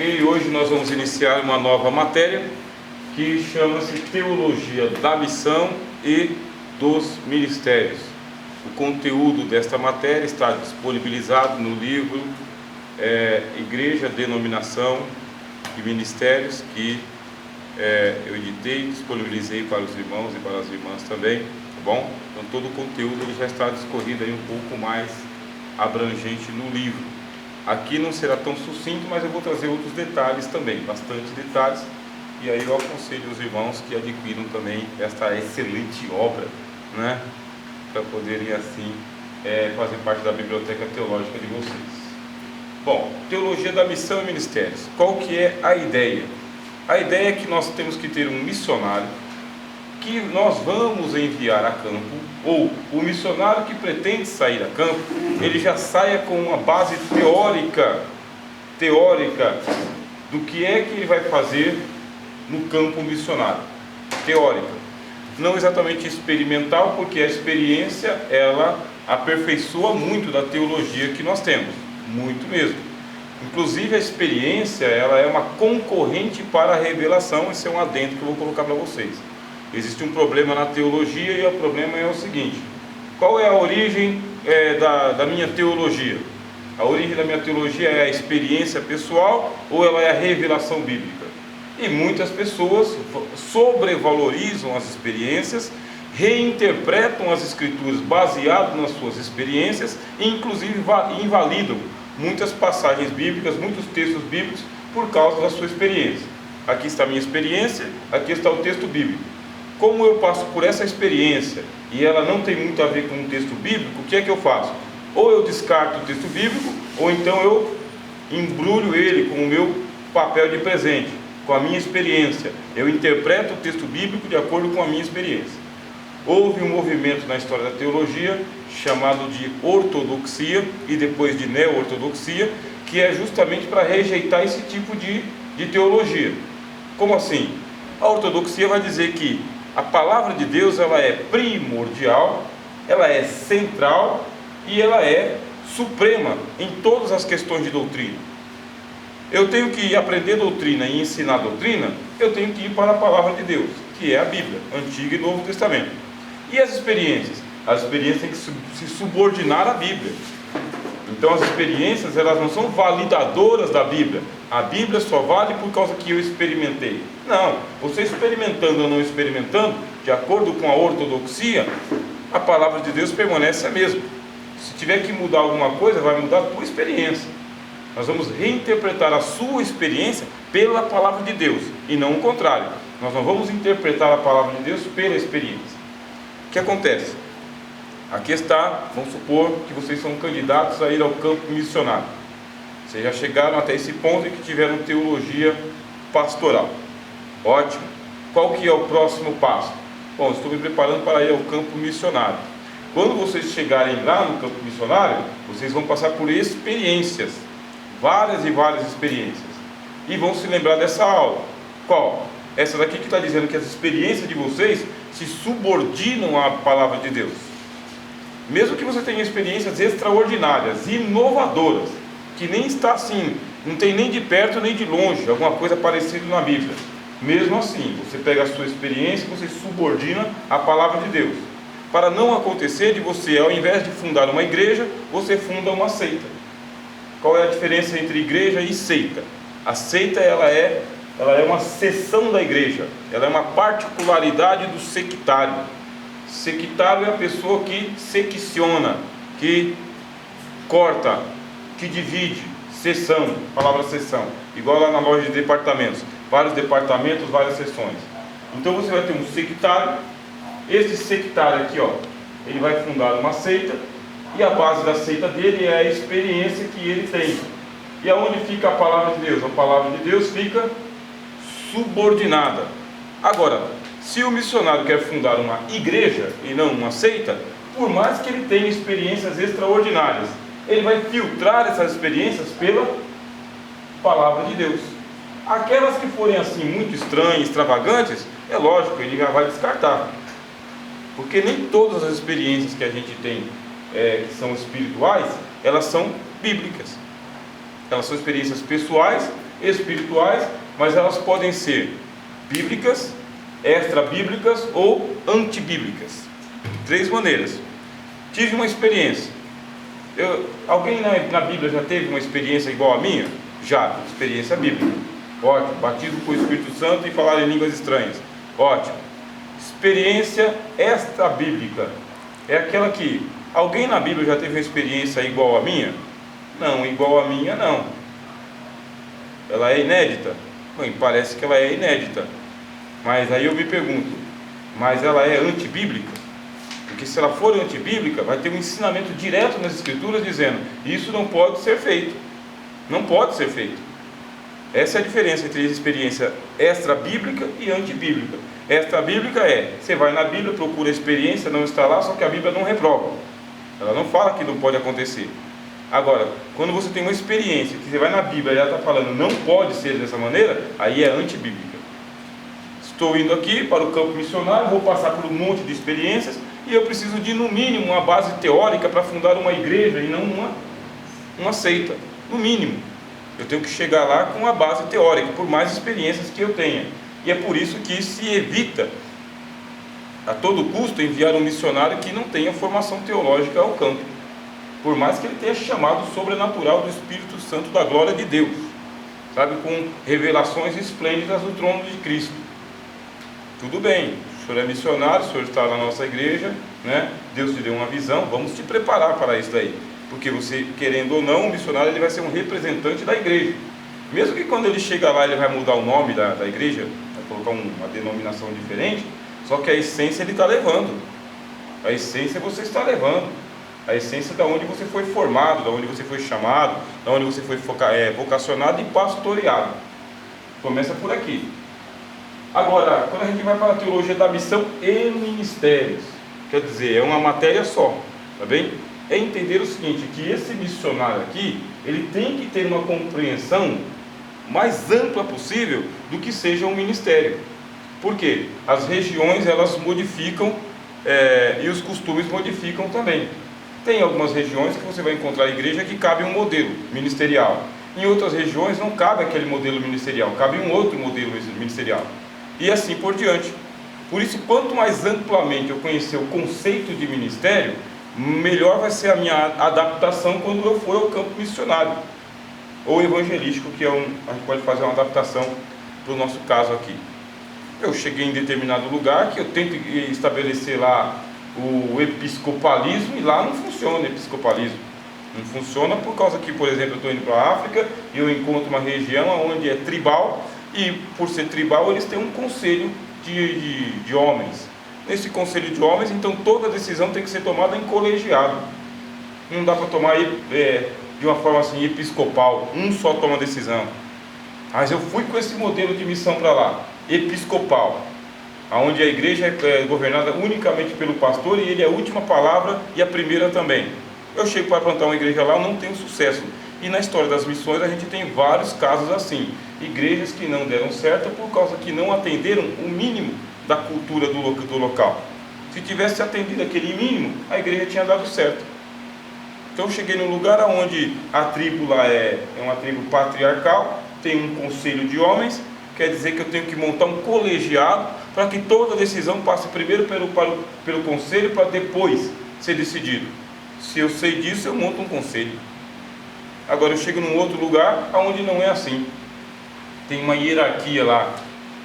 E hoje nós vamos iniciar uma nova matéria que chama-se Teologia da Missão e dos Ministérios. O conteúdo desta matéria está disponibilizado no livro Igreja, Denominação e Ministérios, que eu editei, disponibilizei para os irmãos e para as irmãs também, tá bom? Então todo o conteúdo ele já está discorrido aí um pouco mais abrangente no livro. Aqui não será tão sucinto, mas eu vou trazer outros detalhes também, bastante detalhes, e aí eu aconselho os irmãos que adquiram também esta excelente obra, né, para poderem assim fazer parte da biblioteca teológica de vocês. Bom, Teologia da Missão e Ministérios. Qual que é a ideia? A ideia é que nós temos que ter um missionário que nós vamos enviar a campo, ou o missionário que pretende sair a campo, ele já saia com uma base teórica do que é que ele vai fazer no campo missionário. Teórica, não exatamente experimental, porque a experiência ela aperfeiçoa muito da teologia que nós temos, muito mesmo. Inclusive a experiência ela é uma concorrente para a revelação. Esse é um adendo que eu vou colocar para vocês. Existe um problema na teologia, e o problema é o seguinte: qual é a origem da minha teologia? A origem da minha teologia é a experiência pessoal ou ela é a revelação bíblica? E muitas pessoas sobrevalorizam as experiências, reinterpretam as escrituras baseado nas suas experiências e inclusive invalidam muitas passagens bíblicas, muitos textos bíblicos por causa da sua experiência. Aqui está a minha experiência, aqui está o texto bíblico. Como eu passo por essa experiência e ela não tem muito a ver com o texto bíblico, o que é que eu faço? Ou eu descarto o texto bíblico, ou então eu embrulho ele com o meu papel de presente, com a minha experiência. Eu interpreto o texto bíblico de acordo com a minha experiência. Houve um movimento na história da teologia chamado de ortodoxia e depois de neo-ortodoxia, que é justamente para rejeitar esse tipo de teologia. Como assim? A ortodoxia vai dizer que a palavra de Deus ela é primordial, ela é central e ela é suprema em todas as questões de doutrina. Eu tenho que aprender doutrina e ensinar doutrina, eu tenho que ir para a palavra de Deus, que é a Bíblia, Antigo e Novo Testamento. E as experiências? As experiências têm que se subordinar à Bíblia. Então as experiências elas não são validadoras da Bíblia. A Bíblia só vale por causa que eu experimentei. Não, você experimentando ou não experimentando, de acordo com a ortodoxia, a palavra de Deus permanece a mesma. Se tiver que mudar alguma coisa, vai mudar a tua experiência. Nós vamos reinterpretar a sua experiência pela palavra de Deus, e não o contrário. Nós não vamos interpretar a palavra de Deus pela experiência. O que acontece? Aqui está, vamos supor que vocês são candidatos a ir ao campo missionário. Vocês já chegaram até esse ponto e que tiveram teologia pastoral. Ótimo. Qual que é o próximo passo? Bom, estou me preparando para ir ao campo missionário. Quando vocês chegarem lá no campo missionário, vocês vão passar por experiências, várias e várias experiências, e vão se lembrar dessa aula. Qual? Essa daqui que está dizendo que as experiências de vocês se subordinam à palavra de Deus. Mesmo que você tenha experiências extraordinárias, inovadoras, que nem está assim, não tem nem de perto nem de longe, alguma coisa parecida na Bíblia. Mesmo assim, você pega a sua experiência e você subordina à palavra de Deus. Para não acontecer de você, ao invés de fundar uma igreja, você funda uma seita. Qual é a diferença entre igreja e seita? A seita ela é uma seção da igreja, ela é uma particularidade do sectário. Sectário é a pessoa que secciona, que corta, que divide. Seção, palavra seção, igual lá na loja de departamentos, vários departamentos, várias seções. Então você vai ter um sectário. Esse sectário aqui, ó, ele vai fundar uma seita, e a base da seita dele é a experiência que ele tem. E aonde fica a palavra de Deus? A palavra de Deus fica subordinada. Agora, se o missionário quer fundar uma igreja e não uma seita, por mais que ele tenha experiências extraordinárias, ele vai filtrar essas experiências pela palavra de Deus. Aquelas que forem assim muito estranhas, extravagantes, é lógico, ele já vai descartar. Porque nem todas as experiências que a gente tem que são espirituais, elas são bíblicas. Elas são experiências pessoais, espirituais, mas elas podem ser bíblicas, extra-bíblicas ou antibíblicas. 3 maneiras. Tive uma experiência. Alguém na Bíblia já teve uma experiência igual a minha? Já, experiência bíblica. Ótimo. Batismo com o Espírito Santo e falar em línguas estranhas. Ótimo. Experiência extra-bíblica é aquela que alguém na Bíblia já teve uma experiência igual a minha? Não, igual a minha não. Ela é inédita? Bem, parece que ela é inédita. Mas aí eu me pergunto, mas ela é antibíblica? Porque se ela for antibíblica, vai ter um ensinamento direto nas Escrituras dizendo: isso não pode ser feito. Não pode ser feito. Essa é a diferença entre experiência extra-bíblica e antibíblica. Extra-bíblica é, você vai na Bíblia, procura a experiência, não está lá, só que a Bíblia não reprova. Ela não fala que não pode acontecer. Agora, quando você tem uma experiência que você vai na Bíblia e ela está falando não pode ser dessa maneira, aí é antibíblica. Estou indo aqui para o campo missionário, vou passar por um monte de experiências e eu preciso de, no mínimo, uma base teórica para fundar uma igreja e não uma seita. No mínimo, eu tenho que chegar lá com uma base teórica, por mais experiências que eu tenha. E é por isso que se evita, a todo custo, enviar um missionário que não tenha formação teológica ao campo, por mais que ele tenha chamado sobrenatural do Espírito Santo da glória de Deus, sabe, com revelações esplêndidas do trono de Cristo. Tudo bem, o senhor é missionário, o senhor está na nossa igreja, né? Deus te deu uma visão, vamos te preparar para isso daí, porque você, querendo ou não, o missionário ele vai ser um representante da igreja, mesmo que quando ele chega lá ele vai mudar o nome da igreja, vai colocar uma denominação diferente, só que a essência ele está levando, a essência você está levando, a essência da onde você foi formado, da onde você foi chamado, da onde você foi vocacionado e pastoreado. Começa por aqui. Agora, quando a gente vai para a teologia da missão e ministérios, quer dizer, é uma matéria só, tá bem? É entender o seguinte, que esse missionário aqui, ele tem que ter uma compreensão mais ampla possível do que seja um ministério. Por quê? As regiões, elas modificam e os costumes modificam também. Tem algumas regiões que você vai encontrar a igreja que cabe um modelo ministerial. Em outras regiões não cabe aquele modelo ministerial, cabe um outro modelo ministerial. E assim por diante. Por isso, quanto mais amplamente eu conhecer o conceito de ministério, melhor vai ser a minha adaptação quando eu for ao campo missionário ou evangelístico, que a gente pode fazer uma adaptação para o nosso caso aqui. Eu cheguei em determinado lugar que eu tento estabelecer lá o episcopalismo e lá não funciona o episcopalismo. Não funciona por causa que, por exemplo, eu estou indo para a África e eu encontro uma região onde é tribal e, por ser tribal, eles têm um conselho de homens. Nesse conselho de homens, então, toda decisão tem que ser tomada em colegiado. Não dá para tomar de uma forma assim episcopal, um só toma decisão. Mas eu fui com esse modelo de missão para lá, episcopal, onde a igreja é governada unicamente pelo pastor e ele é a última palavra e a primeira também. Eu chego para plantar uma igreja lá, eu não tenho sucesso. E na história das missões a gente tem vários casos assim, igrejas que não deram certo por causa que não atenderam o mínimo da cultura do local. Se tivesse atendido aquele mínimo, a igreja tinha dado certo. Então eu cheguei num lugar onde a tribo lá é uma tribo patriarcal, tem um conselho de homens, quer dizer que eu tenho que montar um colegiado para que toda decisão passe primeiro pelo conselho para depois ser decidido. Se eu sei disso, eu monto um conselho. Agora eu chego num outro lugar onde não é assim. Tem uma hierarquia lá.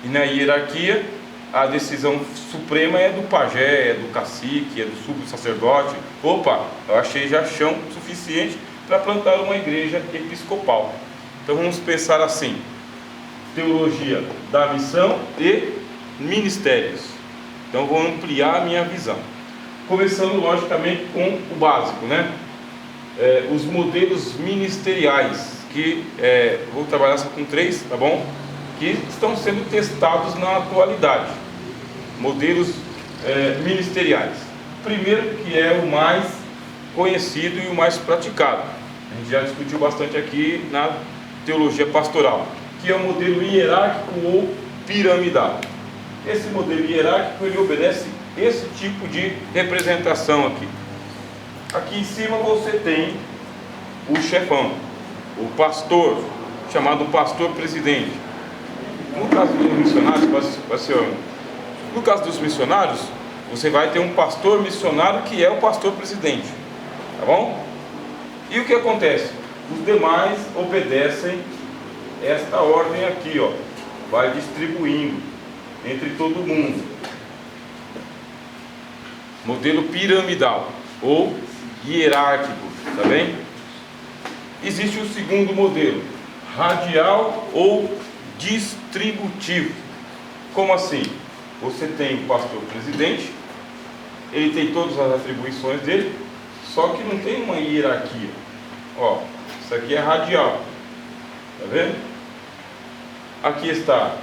E na hierarquia a decisão suprema é do pajé, é do cacique, é do sumo sacerdote. Opa, eu achei já chão suficiente para plantar uma igreja episcopal. Então vamos pensar assim: teologia da missão e ministérios. Então vou ampliar a minha visão. Começando logicamente com o básico, né? Os modelos ministeriais, que vou trabalhar só com 3, tá bom? Que estão sendo testados na atualidade. Modelos ministeriais. Primeiro, que é o mais conhecido e o mais praticado. A gente já discutiu bastante aqui na teologia pastoral, que é o modelo hierárquico ou piramidal. Esse modelo hierárquico ele obedece esse tipo de representação aqui. Aqui em cima você tem o chefão. o pastor, chamado pastor presidente. No caso dos missionários, no caso dos missionários, você vai ter um pastor missionário que é o pastor presidente, tá bom? E o que acontece? Os demais obedecem esta ordem aqui, ó, vai distribuindo entre todo mundo. Modelo piramidal ou hierárquico, tá bem? Existe o segundo modelo, radial ou distributivo. Como assim? Você tem o pastor presidente, ele tem todas as atribuições dele, só que não tem uma hierarquia. Ó, isso aqui é radial, tá vendo? Aqui está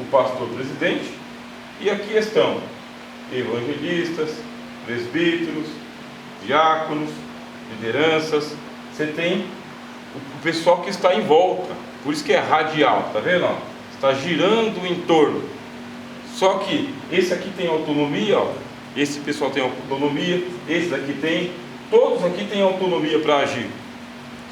o pastor presidente e aqui estão evangelistas, presbíteros, diáconos, lideranças. Você tem o pessoal que está em volta, por isso que é radial, tá vendo? Ó? Está girando em torno. Só que esse aqui tem autonomia, ó. Esse pessoal tem autonomia, esse daqui tem, todos aqui têm autonomia para agir.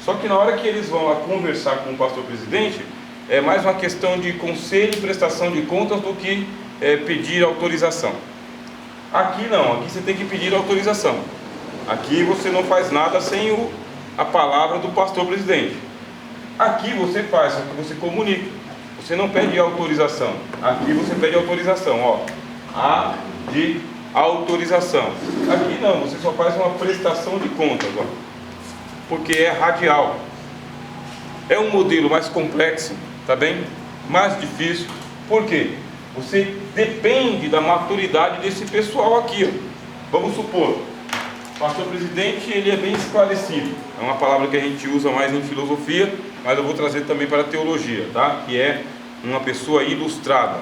Só que na hora que eles vão lá conversar com o pastor presidente, é mais uma questão de conselho e prestação de contas do que pedir autorização. Aqui não, aqui você tem que pedir autorização. Aqui você não faz nada sem a palavra do pastor presidente. Aqui você faz, só que você comunica. Você não pede autorização. Aqui você pede autorização, ó. A de autorização. Aqui não, você só faz uma prestação de contas, ó. Porque é radial. É um modelo mais complexo, tá bem? Mais difícil. Por quê? Você depende da maturidade desse pessoal aqui, ó. Vamos supor, o pastor presidente, ele é bem esclarecido. É uma palavra que a gente usa mais em filosofia, mas eu vou trazer também para a teologia, tá? Que é uma pessoa ilustrada.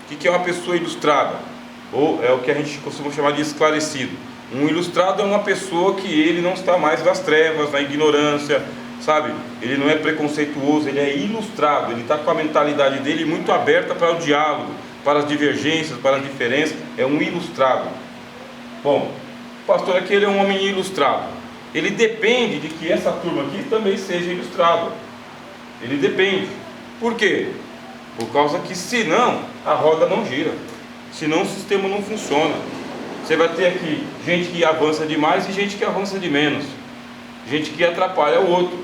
O que é uma pessoa ilustrada? Ou é o que a gente costuma chamar de esclarecido. Um ilustrado é uma pessoa que ele não está mais nas trevas, na ignorância, sabe? Ele não é preconceituoso, ele é ilustrado, ele está com a mentalidade dele muito aberta para o diálogo, para as divergências, para as diferenças. É um ilustrado. Bom, o pastor aqui, ele é um homem ilustrado. Ele depende de que essa turma aqui também seja ilustrada. Ele depende. Por quê? Por causa que senão a roda não gira, senão o sistema não funciona. Você vai ter aqui gente que avança demais e gente que avança de menos, gente que atrapalha o outro.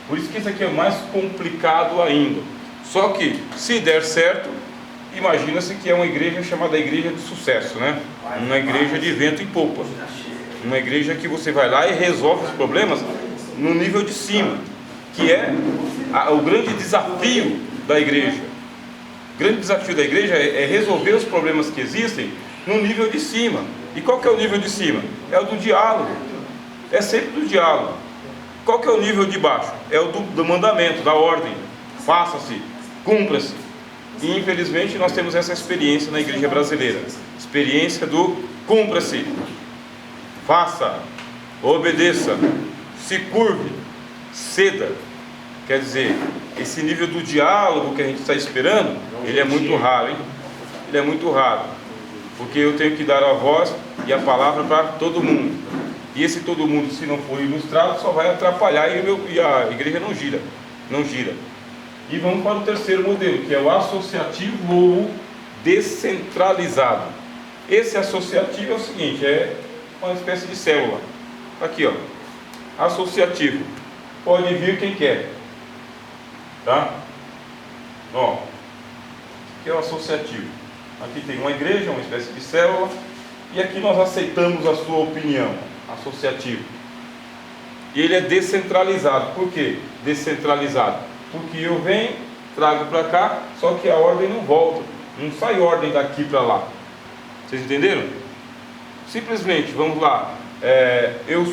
Por isso que isso aqui é mais complicado ainda. Só que se der certo, imagina-se que é uma igreja chamada igreja de sucesso, né? Uma igreja de vento em popa, uma igreja que você vai lá e resolve os problemas no nível de cima, que é o grande desafio da igreja. O grande desafio da igreja é resolver os problemas que existem no nível de cima. E qual que é o nível de cima? É o do diálogo. É sempre do diálogo. Qual que é o nível de baixo? É o do mandamento, da ordem. Faça-se, cumpra-se. E infelizmente nós temos essa experiência na igreja brasileira. Experiência do cumpra-se, faça, obedeça, se curve, ceda. Quer dizer, esse nível do diálogo que a gente está esperando, ele é muito raro, hein? Ele é muito raro. Porque eu tenho que dar a voz e a palavra para todo mundo. E esse todo mundo, se não for ilustrado, só vai atrapalhar e a igreja não gira. Não gira. E vamos para o terceiro modelo, que é o associativo ou descentralizado. Esse associativo é o seguinte, é uma espécie de célula. Aqui, ó. Associativo. Pode vir quem quer. Tá? Ó. Aqui é o associativo. Aqui tem uma igreja, uma espécie de célula, e aqui nós aceitamos a sua opinião, associativo. E ele é descentralizado. Por quê? Descentralizado. Porque eu venho, trago para cá, só que a ordem não volta, não sai ordem daqui para lá. Vocês entenderam? Simplesmente, vamos lá, eu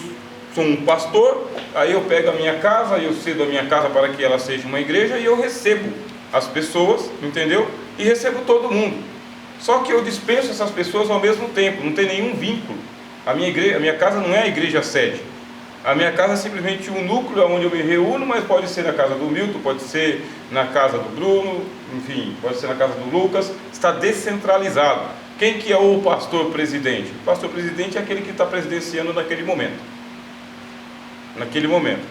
sou um pastor, aí eu pego a minha casa, eu cedo a minha casa para que ela seja uma igreja, e eu recebo as pessoas, entendeu? E recebo todo mundo. Só que eu dispenso essas pessoas ao mesmo tempo, não tem nenhum vínculo. A minha casa não é a igreja sede. A minha casa é simplesmente um núcleo onde eu me reúno, mas pode ser na casa do Milton, pode ser na casa do Bruno, enfim, pode ser na casa do Lucas. Está descentralizado. Quem que é o pastor presidente? O pastor presidente é aquele que está presidenciando naquele momento. Naquele momento.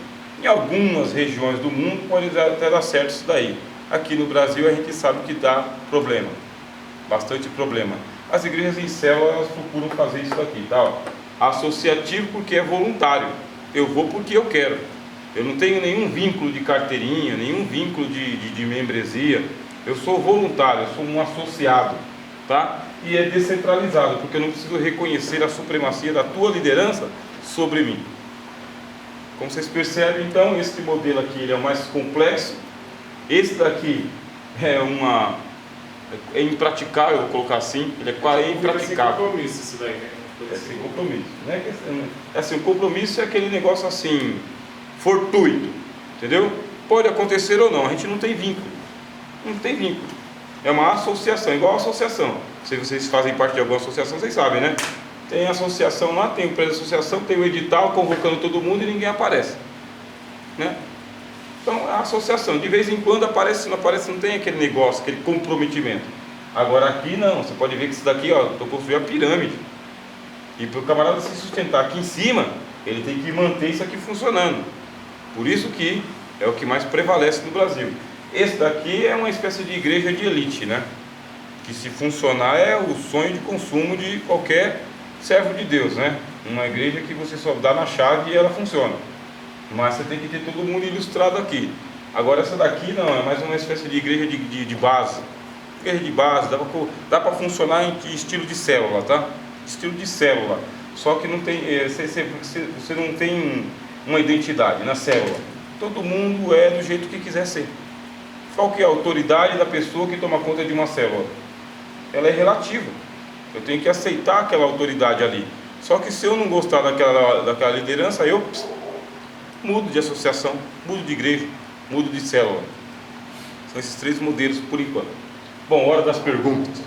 Em algumas regiões do mundo pode até dar certo isso daí. Aqui no Brasil a gente sabe que dá problema, bastante problema. As igrejas em célula, elas procuram fazer isso aqui, tá? Associativo, porque é voluntário. Eu vou porque eu quero. Eu não tenho nenhum vínculo de carteirinha, nenhum vínculo de membresia. Eu sou voluntário, eu sou um associado, tá? E é descentralizado, porque eu não preciso reconhecer a supremacia da tua liderança sobre mim. Como vocês percebem, então, esse modelo aqui ele é o mais complexo. Esse daqui é impraticável, eu vou colocar assim. Ele é impraticável. Sem compromisso isso daí, né? É sem compromisso, né? Assim, o compromisso é aquele negócio assim, fortuito, entendeu? Pode acontecer ou não, a gente não tem vínculo. Não tem vínculo. É uma associação, igual a associação. Se vocês fazem parte de alguma associação, vocês sabem, né? Tem associação lá, tem o prédio de associação, tem o edital convocando todo mundo e ninguém aparece, né? Então, a associação, de vez em quando aparece, se não aparece, não tem aquele negócio, aquele comprometimento. Agora aqui não, você pode ver que isso daqui, ó, estou construindo a pirâmide. E para o camarada se sustentar aqui em cima, ele tem que manter isso aqui funcionando. Por isso que é o que mais prevalece no Brasil. Esse daqui é uma espécie de igreja de elite, né? Que se funcionar é o sonho de consumo de qualquer servo de Deus, né? Uma igreja que você só dá na chave e ela funciona. Mas você tem que ter todo mundo ilustrado aqui. Agora essa daqui não, é mais uma espécie de igreja de base. Igreja de base, dá para funcionar em estilo de célula, tá? Estilo de célula. Só que não tem, você não tem uma identidade na célula. Todo mundo é do jeito que quiser ser. Qual que é a autoridade da pessoa que toma conta de uma célula? Ela é relativa. Eu tenho que aceitar aquela autoridade ali. Só que se eu não gostar daquela liderança, eu mudo de associação, mudo de igreja, mudo de célula. São esses três modelos por enquanto. Bom, hora das perguntas.